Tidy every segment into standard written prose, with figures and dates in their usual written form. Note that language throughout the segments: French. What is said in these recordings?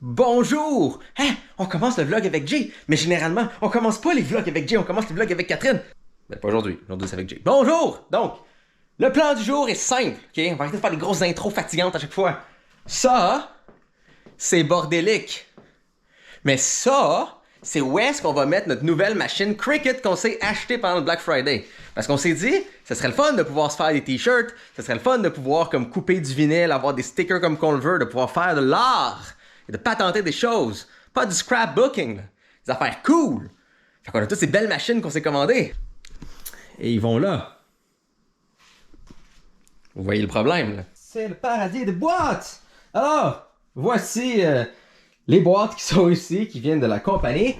Bonjour! Hein? On commence le vlog avec Jay, mais généralement, on commence pas les vlogs avec Jay, on commence les vlogs avec Catherine. Mais pas aujourd'hui, aujourd'hui c'est avec Jay. Bonjour! Donc, le plan du jour est simple, ok? On va arrêter de faire des grosses intros fatigantes à chaque fois. Ça, c'est bordélique. Mais ça, c'est où est-ce qu'on va mettre notre nouvelle machine Cricut qu'on s'est acheté pendant le Black Friday. Parce qu'on s'est dit, ce serait le fun de pouvoir se faire des t-shirts, ce serait le fun de pouvoir comme couper du vinyle, avoir des stickers comme qu'on le veut, de pouvoir faire de l'art et de patenter des choses. Pas du scrapbooking, là. Des affaires cool. Fait qu'on a toutes ces belles machines qu'on s'est commandées. Et ils vont là. Vous voyez le problème, là? C'est le paradis des boîtes! Alors, voici les boîtes qui sont ici, qui viennent de la compagnie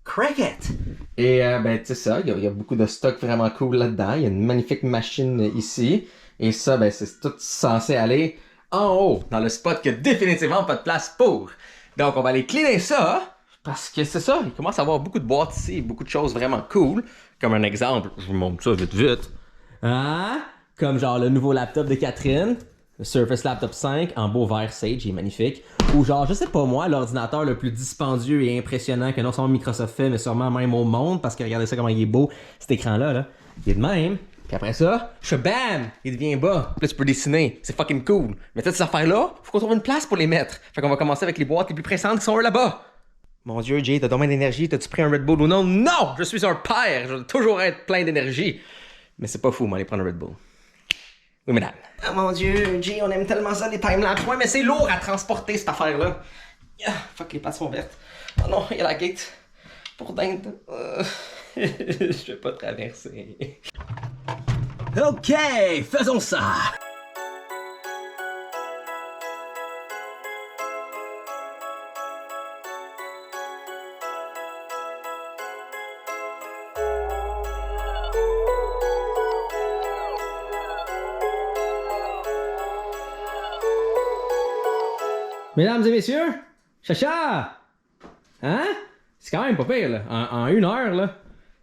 Cricut. Et ben, tu sais ça, il y a beaucoup de stock vraiment cool là-dedans. Il y a une magnifique machine ici. Et ça, ben, c'est tout censé aller en haut, dans le spot qui a définitivement pas de place pour. Donc, on va aller cleaner ça, parce que c'est ça, il commence à avoir beaucoup de boîtes ici, beaucoup de choses vraiment cool. Comme un exemple, je vous montre ça vite vite. Hein? Comme genre le nouveau laptop de Catherine, le Surface Laptop 5 en beau vert sage, il est magnifique. Ou genre, je sais pas moi, l'ordinateur le plus dispendieux et impressionnant que non seulement Microsoft fait, mais sûrement même au monde, parce que regardez ça comment il est beau, cet écran-là, là. Il est de même. Puis après ça, bam, il devient bas. Puis là, tu peux dessiner. C'est fucking cool. Mais toutes ces affaires-là, faut qu'on trouve une place pour les mettre. Fait qu'on va commencer avec les boîtes les plus pressantes qui sont là-bas. Mon Dieu, Jay, t'as dommage d'énergie. T'as-tu pris un Red Bull ou non? Non! Je suis un père. Je vais toujours être plein d'énergie. Mais c'est pas fou, m'aller prendre un Red Bull. Oui, mesdames. Oh mon Dieu, Jay, on aime tellement ça, les timelapses. Ouais, mais c'est lourd à transporter, cette affaire-là. Fuck, les pattes sont vertes. Oh non, il y a la gate. Pour dinde. Je vais pas traverser. Ok, faisons ça! Mesdames et messieurs, Chacha! Hein? C'est quand même pas pire, là. En une heure, là.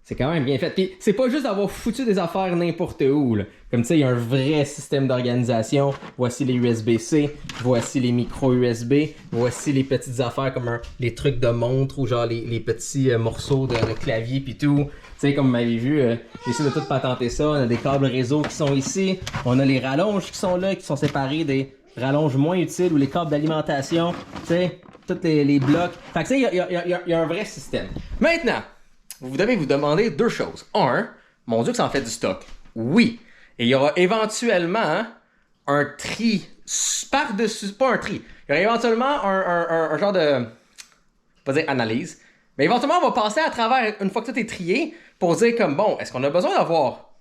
C'est quand même bien fait. Puis c'est pas juste d'avoir foutu des affaires n'importe où, là. Comme tu sais, il y a un vrai système d'organisation. Voici les USB-C, voici les micros USB, voici les petites affaires comme les trucs de montre ou genre les petits morceaux de clavier pis tout. Tu sais, comme vous m'avez vu, j'ai essayé de tout patenter ça. On a des câbles réseau qui sont ici. On a les rallonges qui sont là, qui sont séparés des rallonges moins utiles ou les câbles d'alimentation. Tu sais, tous les blocs. Fait que tu sais, il y a un vrai système. Maintenant, vous devez vous demander deux choses. Un, mon Dieu que ça en fait du stock. Oui. Et il y aura éventuellement un tri par-dessus, pas un tri. Il y aura éventuellement un genre de, pas dire analyse, mais éventuellement on va passer à travers, une fois que tout est trié, pour dire comme, bon, est-ce qu'on a besoin d'avoir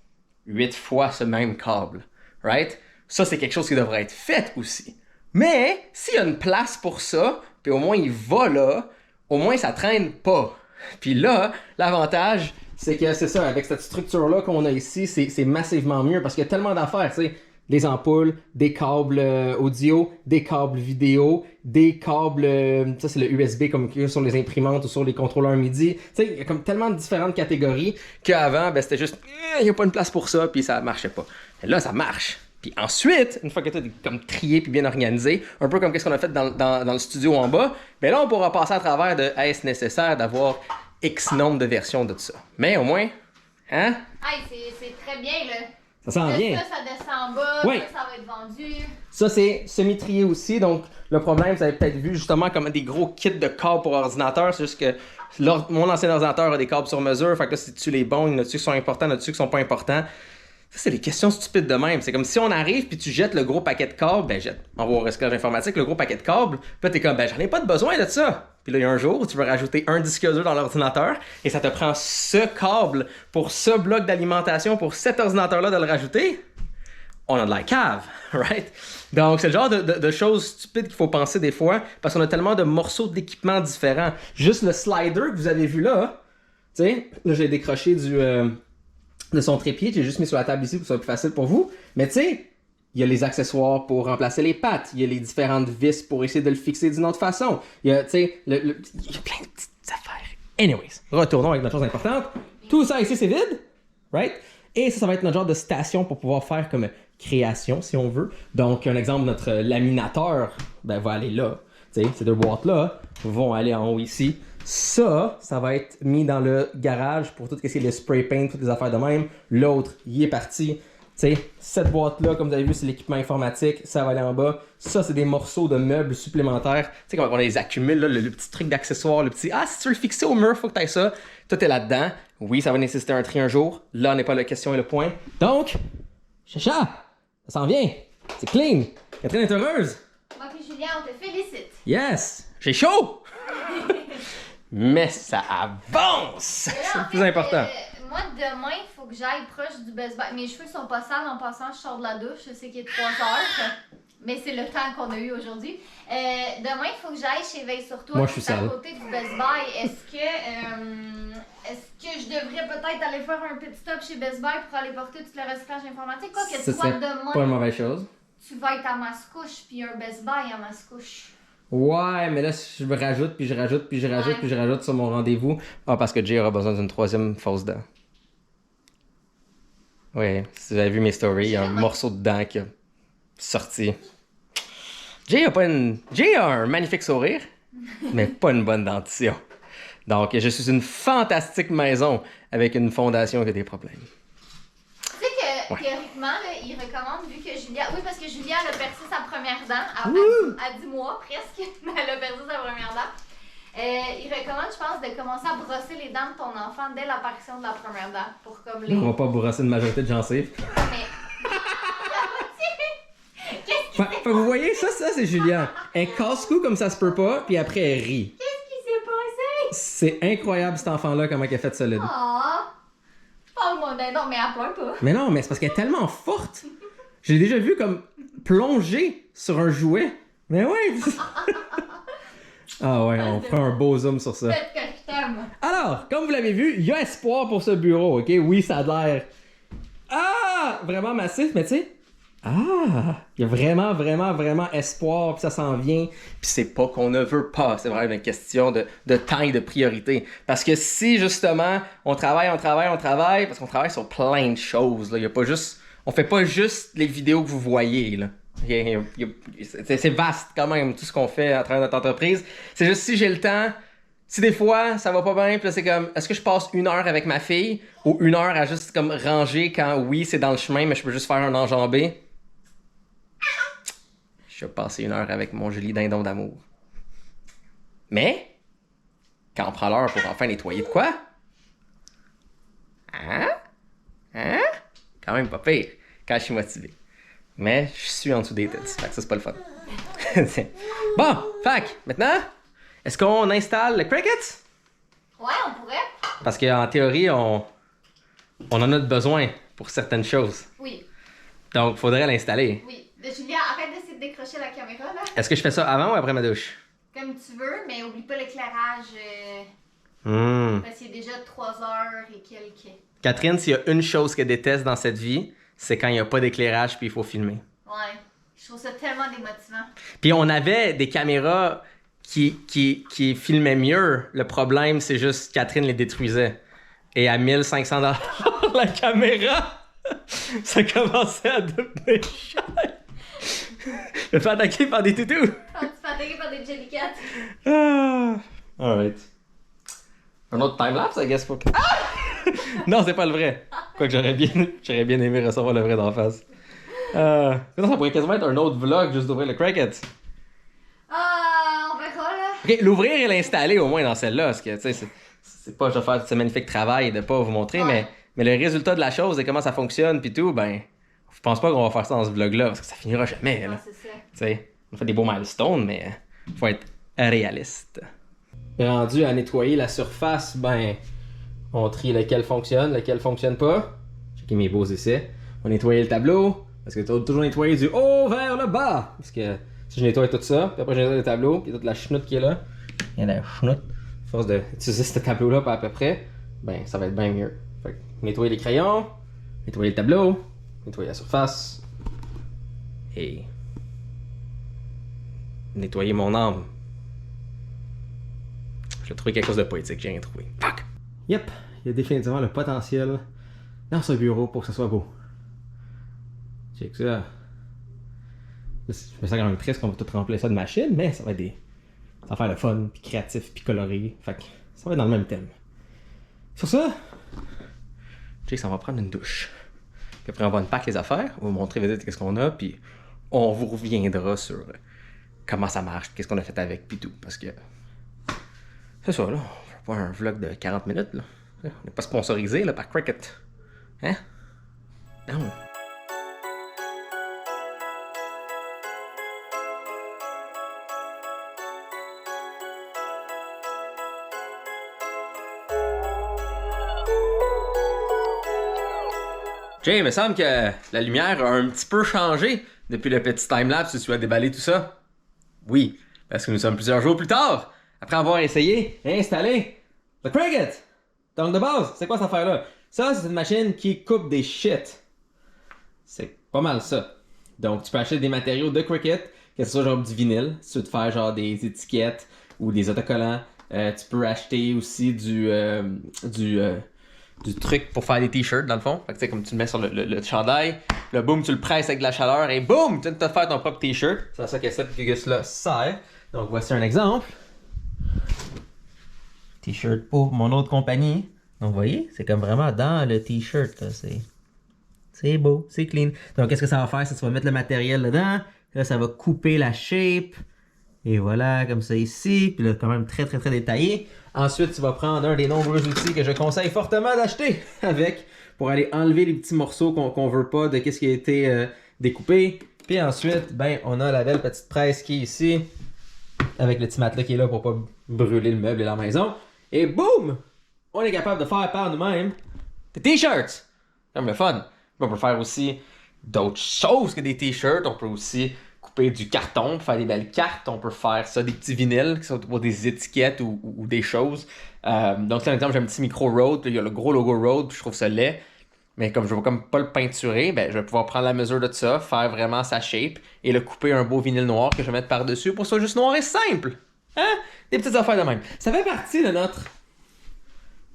8 fois ce même câble? Right? Ça, c'est quelque chose qui devrait être fait aussi. Mais, s'il y a une place pour ça, puis au moins il va là, au moins ça traîne pas. Puis là, l'avantage, c'est que c'est ça, avec cette structure-là qu'on a ici, c'est massivement mieux parce qu'il y a tellement d'affaires, tu sais. Des ampoules, des câbles audio, des câbles vidéo, des câbles, ça c'est le USB comme sur les imprimantes ou sur les contrôleurs MIDI. Tu sais, il y a comme tellement de différentes catégories qu'avant, ben c'était juste, il n'y a pas une place pour ça, puis ça marchait pas. Et là, ça marche. Puis ensuite, une fois que tout est comme trié puis bien organisé, un peu comme qu'est-ce qu'on a fait dans le studio en bas, ben là on pourra passer à travers de est-ce nécessaire d'avoir X nombre de versions de tout ça. Mais au moins, hein? Hey, c'est très bien là. Ça sent bien. Ça descend en bas, oui. ça va être vendu. Ça c'est semi-trié aussi, donc le problème, vous avez peut-être vu justement comme des gros kits de câbles pour ordinateur, c'est juste que mon ancien ordinateur a des câbles sur mesure, fait que là c'est-tu les bons, il y en a-tu qui sont importants, il y en a-tu qui sont pas importants. Ça, c'est des questions stupides de même. C'est comme si on arrive puis tu jettes le gros paquet de câbles, ben jette, on va au recyclage informatique, le gros paquet de câbles, puis là t'es comme, ben j'en ai pas de besoin de ça. Puis là, il y a un jour où tu veux rajouter un disque dur dans l'ordinateur et ça te prend ce câble pour ce bloc d'alimentation, pour cet ordinateur-là de le rajouter. On a de la cave, right? Donc, c'est le genre de choses stupides qu'il faut penser des fois parce qu'on a tellement de morceaux d'équipement différents. Juste le slider que vous avez vu là, tu sais, là j'ai décroché de son trépied, j'ai juste mis sur la table ici pour que ce soit plus facile pour vous. Mais tu sais, il y a les accessoires pour remplacer les pattes, il y a les différentes vis pour essayer de le fixer d'une autre façon. Il y a, tu sais, il y a plein de petites affaires. Anyways, retournons avec notre chose importante. Tout ça ici, c'est vide, right? Et ça va être notre genre de station pour pouvoir faire comme création, si on veut. Donc, un exemple, notre laminateur, ben, va aller là. sais, ces deux boîtes-là vont aller en haut ici. Ça va être mis dans le garage pour tout ce qui est le spray paint, toutes les affaires de même. L'autre, il est parti. Tu sais, cette boîte-là, comme vous avez vu, c'est l'équipement informatique. Ça va aller en bas. Ça, c'est des morceaux de meubles supplémentaires. Tu sais, quand on les accumule, là, le petit truc d'accessoire, le petit « Ah, si tu veux le fixer au mur, faut que tu aies ça. » Tout est là-dedans. Oui, ça va nécessiter un tri un jour. Là, n'est pas la question et le point. Donc, Chacha, ça s'en vient. C'est clean. Catherine est heureuse. Moi et Julien, on te félicite. Yes! J'ai chaud! Mais ça avance! C'est le plus important. Moi, demain, il faut que j'aille proche du Best Buy. Mes cheveux sont pas sales en passant, je sors de la douche. Je sais qu'il est 3 heures, mais c'est le temps qu'on a eu aujourd'hui. Demain, il faut que j'aille chez Veille sur Toi. Moi, je suis sale. À côté du Best Buy. Est-ce que je devrais peut-être aller faire un petit stop chez Best Buy pour aller porter tout le recyclage informatique? Quoi que Ça, tu vois c'est demain, pas une mauvaise chose. tu vas être à Mascouche, puis un Best Buy à Mascouche. Ouais, mais là, je me rajoute, puis je rajoute, puis je rajoute, puis je rajoute sur mon rendez-vous. Ah, parce que Jay aura besoin d'une 3e fausse dent. Oui, si vous avez vu mes stories, il y a un morceau de dent qui a sorti. Jay a un magnifique sourire, mais pas une bonne dentition. Donc, je suis une fantastique maison avec une fondation qui a des problèmes. Tu sais que, théoriquement, là, il recommande, vu que Julia... Oui, parce que Julia, elle a perdu sa première dent à 10 mois, presque. Elle a perdu sa première dent. Il recommande, je pense, de commencer à brosser les dents de ton enfant dès l'apparition de la première dent. Pour comme les... On va pas brosser une majorité de gencives. Mais... Qu'est-ce qui Vous voyez, ça c'est Julien. Elle casse-cou comme ça se peut pas, puis après elle rit. s'est passé? C'est incroyable cet enfant-là, comment elle a fait solide. Ah! Parle-moi d'un non, mais elle pleure pas. Mais non, mais c'est parce qu'elle est tellement forte. J'ai déjà vu comme plonger sur un jouet. Mais ouais! Ah ouais, on prend un beau zoom sur ça. Peut-être que je t'aime. Alors, comme vous l'avez vu, il y a espoir pour ce bureau, ok? Oui, ça a l'air... Ah! Vraiment massif, mais tu sais... Ah! Il y a vraiment, vraiment, vraiment espoir, puis ça s'en vient. Puis c'est pas qu'on ne veut pas, c'est vraiment une question de temps et de priorité. Parce que si, justement, on travaille, parce qu'on travaille sur plein de choses, là. Il y a pas juste... On fait pas juste les vidéos que vous voyez, là. C'est vaste, quand même, tout ce qu'on fait à travers notre entreprise. C'est juste si j'ai le temps... Si des fois, ça va pas bien, puis là, c'est comme, est-ce que je passe 1 heure avec ma fille ou 1 heure à juste comme ranger quand, oui, c'est dans le chemin, mais je peux juste faire un enjambé? Je vais passer 1 heure avec mon joli dindon d'amour. Mais, quand on prend l'heure pour enfin nettoyer de quoi? Hein? Quand même pas pire, quand je suis motivé. Mais, je suis en dessous des têtes, fait que ça, c'est pas le fun. Bon, fac, maintenant... Est-ce qu'on installe le Cricut? Ouais, on pourrait. Parce qu'en théorie, on en a besoin pour certaines choses. Oui. Donc, il faudrait l'installer. Oui. Julia, arrête d'essayer de décrocher la caméra, là. Est-ce que je fais ça avant ou après ma douche? Comme tu veux, mais oublie pas l'éclairage. Parce qu'il est déjà 3 heures et quelques. Catherine, s'il y a une chose qu'elle déteste dans cette vie, c'est quand il n'y a pas d'éclairage puis il faut filmer. Ouais. Je trouve ça tellement démotivant. Puis on avait des caméras qui filmaient mieux. Le problème, c'est juste Catherine les détruisait. Et à 1500$ la caméra, ça commençait à devenir cher. Je me fais attaquer par des toutous. Quand tu te fais attaquer par des jellycats. Ah. Alright. Un autre timelapse, I guess, pour que... Ah! Non, c'est pas le vrai. Quoique j'aurais bien aimé recevoir le vrai d'en face. Ça pourrait quasiment être un autre vlog juste d'ouvrir le Cricut. On verra, là. Ok, l'ouvrir et l'installer au moins dans celle-là, parce que, tu sais, c'est pas je vais faire ce magnifique travail de pas vous montrer, Ouais. mais le résultat de la chose et comment ça fonctionne puis tout, ben, je pense pas qu'on va faire ça dans ce vlog-là, parce que ça finira jamais, là. Non, c'est ça. Tu sais, on fait des beaux milestones, mais faut être réaliste. Rendu à nettoyer la surface, ben, on trie lequel fonctionne pas. Checker mes beaux essais. On nettoie le tableau, parce que tu dois toujours nettoyer du haut vers le bas. Parce que si je nettoie tout ça, puis après je nettoie le tableau, puis toute la chenoute qui est là, il y a la chenoute. À force d'utiliser ce tableau-là à peu près, ben, ça va être bien mieux. Fait que nettoyer les crayons, nettoyer le tableau, nettoyer la surface, et nettoyer mon âme. Je vais trouver quelque chose de poétique, j'ai rien trouvé. Fuck! Yep, il y a définitivement le potentiel dans ce bureau pour que ce soit beau. Check ça. Je me sens quand même triste qu'on va tout remplir ça de machines, mais ça va être Ça va faire le fun, puis créatif, puis coloré. Fait que ça va être dans le même thème. Sur ça, Jay, ça va prendre une douche. Puis après, on va unpack les affaires, on va vous montrer vite qu'est-ce qu'on a, puis on vous reviendra sur comment ça marche, qu'est-ce qu'on a fait avec, puis tout. Parce que c'est ça, là. On fait pas un vlog de 40 minutes, là. On n'est pas sponsorisé, là, par Cricut. Hein? Non. Jay, il me semble que la lumière a un petit peu changé depuis le petit timelapse où tu as déballé tout ça. Oui, parce que nous sommes plusieurs jours plus tard, après avoir essayé et installé le Cricut. Donc de base, c'est quoi cette affaire-là? Ça, c'est une machine qui coupe des shit. C'est pas mal ça. Donc tu peux acheter des matériaux de Cricut, que ce soit genre du vinyle, si tu veux te faire genre des étiquettes ou des autocollants. Tu peux acheter aussi du truc pour faire des t-shirts dans le fond. Fait que tu sais, comme tu le mets sur le chandail, le boom, tu le presses avec de la chaleur et boum, tu viens de te faire ton propre t-shirt. C'est à ça que cette gugus-là sert. Donc voici un exemple. T-shirt pour mon autre compagnie. Donc vous voyez, c'est comme vraiment dans le t-shirt. Là. C'est beau, c'est clean. Donc qu'est-ce que ça va faire? C'est que tu vas mettre le matériel dedans. Là, ça va couper la shape. Et voilà, comme ça ici. Puis là, quand même très détaillé. Ensuite, tu vas prendre un des nombreux outils que je conseille fortement d'acheter avec pour aller enlever les petits morceaux qu'on veut pas de qu'est-ce qui a été découpé. Puis ensuite, ben, on a la belle petite presse qui est ici avec le petit matelas qui est là pour pas brûler le meuble et la maison. Et boum! On est capable de faire par nous-mêmes des t-shirts! Comme le fun. On peut faire aussi d'autres choses que des t-shirts. On peut aussi couper du carton pour faire des belles cartes. On peut faire ça, des petits vinyles qui sont pour des étiquettes ou des choses. Donc, c'est un exemple, j'ai un petit micro Rode. Il y a le gros logo Rode, puis je trouve ça laid. Mais comme je ne veux comme pas le peinturer, ben, je vais pouvoir prendre la mesure de ça, faire vraiment sa shape et le couper un beau vinyle noir que je vais mettre par-dessus pour que ce soit juste noir et simple. Hein? Des petites affaires de même. Ça fait partie de notre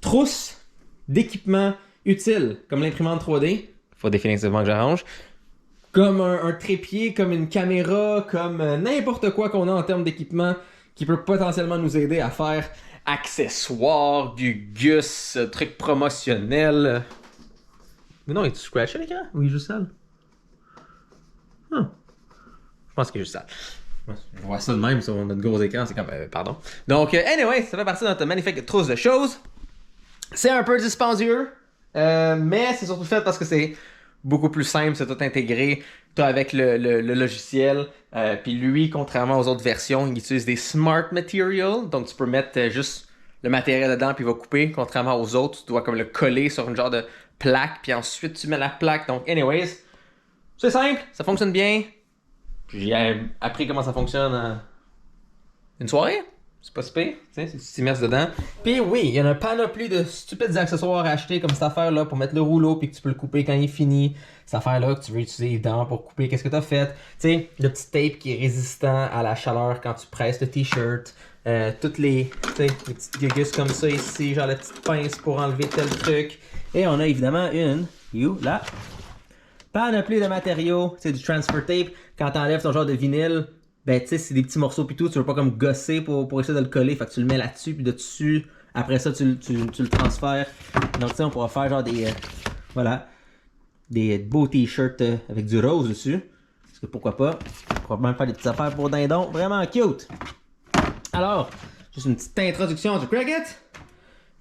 trousse d'équipements utiles, comme l'imprimante 3D. Faut définitivement que j'arrange. Comme un trépied, comme une caméra, comme n'importe quoi qu'on a en termes d'équipement qui peut potentiellement nous aider à faire accessoires, gugus, trucs promotionnels. Mais non, est-tu scratché l'écran? Ou il est juste sale? Je pense qu'il est juste sale. Je vois ça de même sur notre gros écran, c'est comme... pardon. Donc, anyway, ça fait partie de notre magnifique trousse de choses. C'est un peu dispendieux, mais c'est surtout fait parce que c'est beaucoup plus simple, c'est tout intégré. T'as avec le logiciel. Puis lui, contrairement aux autres versions, il utilise des Smart Materials. Donc tu peux mettre juste le matériel dedans puis il va couper. Contrairement aux autres, tu dois comme le coller sur une genre de plaque. Puis ensuite tu mets la plaque. Donc anyways, c'est simple, ça fonctionne bien. J'ai appris comment ça fonctionne en une soirée. C'est pas si pire, tu t'immerses dedans. Puis oui, il y a une panoplie de stupides accessoires à acheter comme cette affaire-là pour mettre le rouleau puis que tu peux le couper quand il est fini. Cette affaire-là que tu veux utiliser évidemment pour couper qu'est-ce que tu as fait. Tu sais, le petit tape qui est résistant à la chaleur quand tu presses le t-shirt. Toutes les petites gugus comme ça ici, genre la petite pince pour enlever tel truc. Et on a évidemment la panoplie de matériaux. C'est du transfer tape. Quand tu enlèves ton genre de vinyle, ben tu sais, c'est des petits morceaux pis tout, tu veux pas comme gosser pour essayer de le coller, fait que tu le mets là-dessus puis de dessus, après ça tu le transfères. Donc tu sais, on pourra faire genre des des beaux t-shirts avec du rose dessus, parce que pourquoi pas, on pourra même faire des petites affaires pour dindon, vraiment cute. Alors, juste une petite introduction du Cricut,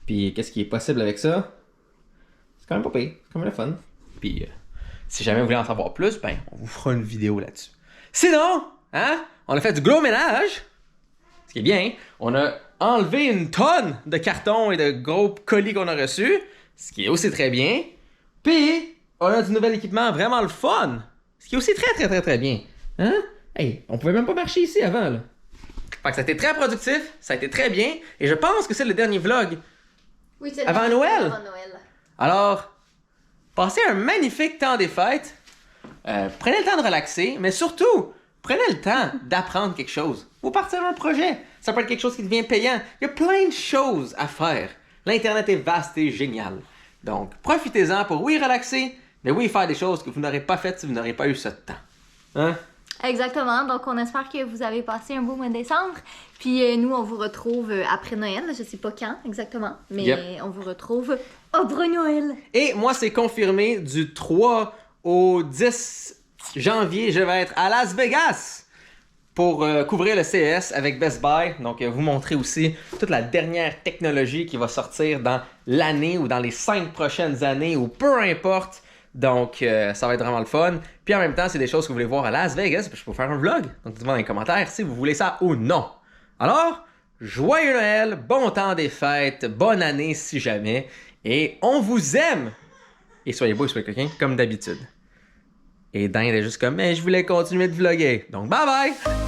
puis qu'est-ce qui est possible avec ça, c'est quand même pas pire, c'est quand même le fun. Puis si jamais vous voulez en savoir plus, ben on vous fera une vidéo là-dessus. Sinon, hein? On a fait du gros ménage. Ce qui est bien, on a enlevé une tonne de cartons et de gros colis qu'on a reçus. Ce qui est aussi très bien. Puis, on a du nouvel équipement vraiment le fun. Ce qui est aussi très bien. Hein? Hey, on pouvait même pas marcher ici avant, là. Fait que ça a été très productif, ça a été très bien. Et je pense que c'est le dernier vlog. Oui, c'est avant Noël. Avant Noël. Alors, passez un magnifique temps des fêtes. Prenez le temps de relaxer, mais surtout, prenez le temps d'apprendre quelque chose ou partir un projet. Ça peut être quelque chose qui devient payant. Il y a plein de choses à faire. L'Internet est vaste et génial. Donc, profitez-en pour, oui, relaxer, mais oui, faire des choses que vous n'aurez pas faites si vous n'aurez pas eu ce temps. Hein? Exactement. Donc, on espère que vous avez passé un beau mois de décembre. Puis, nous, on vous retrouve après Noël. Je sais pas quand exactement, mais on vous retrouve après Noël. Et moi, c'est confirmé du 3 au 10 janvier, je vais être à Las Vegas pour couvrir le CES avec Best Buy. Donc, vous montrer aussi toute la dernière technologie qui va sortir dans l'année ou dans les 5 prochaines années ou peu importe. Donc, ça va être vraiment le fun. Puis en même temps, c'est des choses que vous voulez voir à Las Vegas. Puis je peux vous faire un vlog. Donc, dites-moi dans les commentaires si vous voulez ça ou non. Alors, joyeux Noël, bon temps des fêtes, bonne année si jamais. Et on vous aime! Et soyez beaux et soyez coquins comme d'habitude. Et Dinde est juste comme, mais je voulais continuer de vlogger. Donc, bye bye!